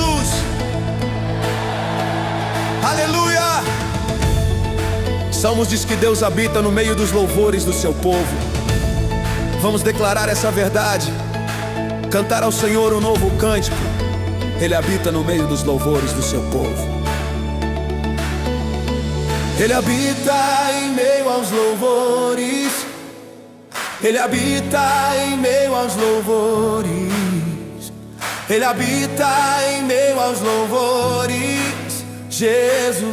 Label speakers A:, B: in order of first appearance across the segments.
A: Jesus. Aleluia. Salmos diz que Deus habita no meio dos louvores do seu povo. Vamos declarar essa verdade, cantar ao Senhor um novo cântico. Ele habita no meio dos louvores do seu povo. Ele habita em meio aos louvores. Ele habita em meio aos louvores. Ele habita em meio aos louvores. Jesus.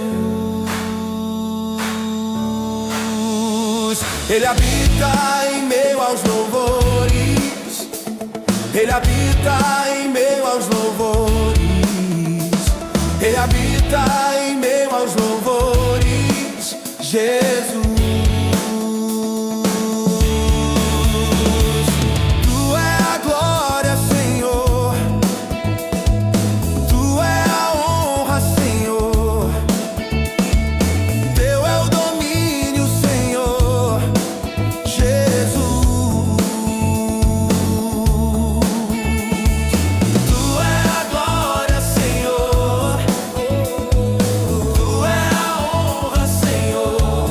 A: Ele habita em meio aos louvores. Ele habita em meio aos louvores. Ele habita em meio aos louvores. Jesus. Tu é a glória, Senhor. Tu é a honra, Senhor. Teu é o domínio, Senhor. Jesus. Tu é a glória, Senhor. Tu é a honra, Senhor.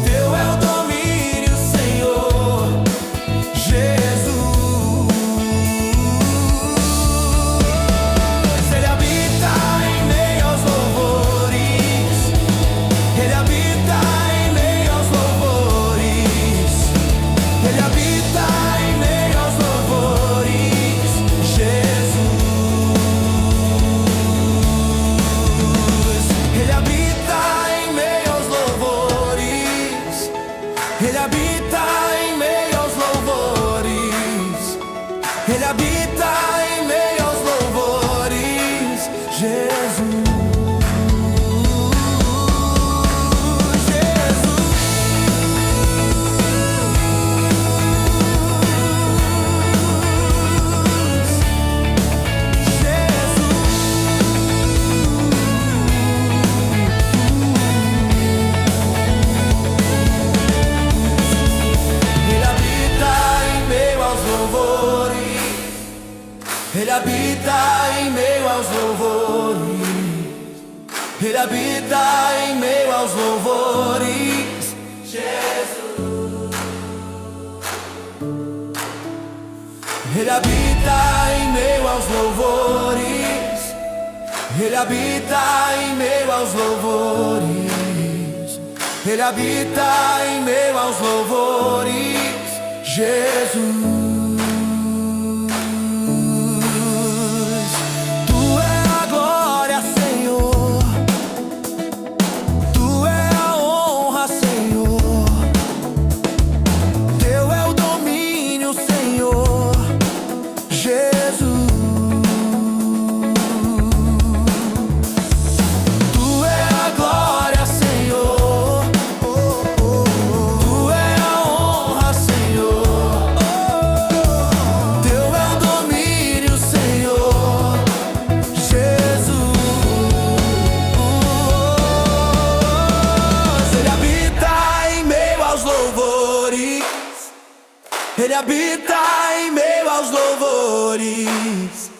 A: Teu é o domínio, Senhor. Jesus. Ele habita em meio aos louvores. Ele habita em meio aos louvores. Ele habita em meio aos louvores. Jesus. Ele habita em meio aos louvores. Ele habita em meio aos louvores. Ele habita em meio aos louvores. Jesus. Ele habita em meio aos louvores. Ele habita em meio aos louvores. Ele habita em meio aos louvores. Jesus. Ele habita em meio aos louvores. Ele habita em meio aos louvores. Ele habita em meio aos louvores. Jesus. Tu é a glória, Senhor. Tu é a honra, Senhor. Teu é o domínio, Senhor. Jesus. Tu é a glória, Senhor. Tu é a honra, Senhor. Teu é o domínio, Senhor. Jesus. Ele habita em meio aos louvores. Ele habita em meio aos louvores.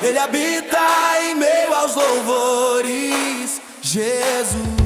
A: Ele habita em meio aos louvores. Jesus.